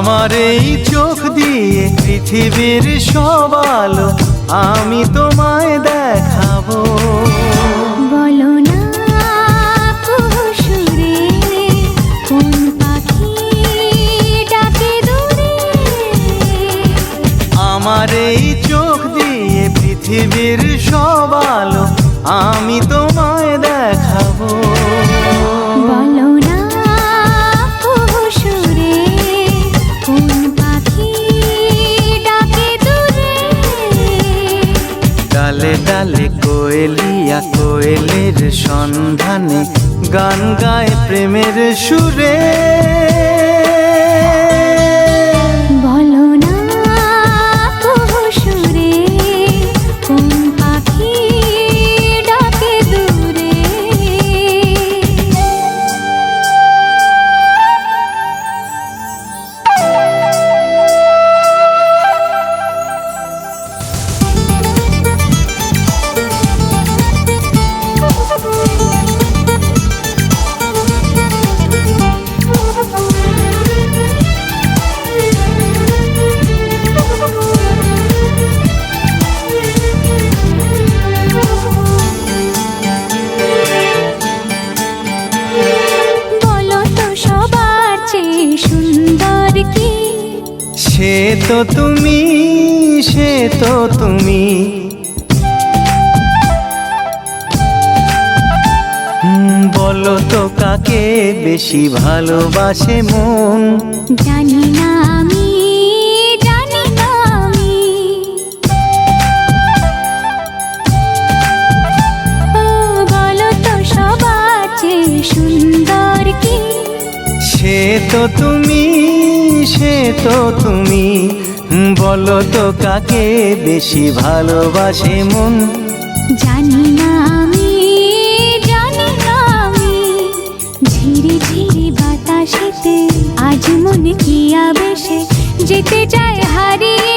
আমার এই চোখ দিয়ে পৃথিবীর সব আলো আমি তোমায় দেখাবো। বলো না সুরে কোন পাখি ডাকে দূরে। আমার এই চোখ দিয়ে পৃথিবীর সব আলো আমি তোমায় দেখাবো। বলো না সুরে কোন পাখি ডাকে দূরে। ডালে ডালে কোয়েলিয়া কোয়েলের সন্ধানে গান গায় প্রেমের সুরে। বলো না সুরে কোন পাখি ডাকে দূরে। সে তো তুমি, সে তো তুমি, বলো তো কাকে বেশি ভালোবাসে মন। জানি না আমি, জানি না আমি। বলো তো সবার চেয়ে সুন্দর কি। সে তো তুমি, সে তো তুমি, বলো তো কাকে বেশি ভালোবাসে মন। জানি না আমি, জানি না আমি। ঝিরি ঝিরি বাতাসেতে আজ মনে কি আবেশে যেতে চায় হারিয়ে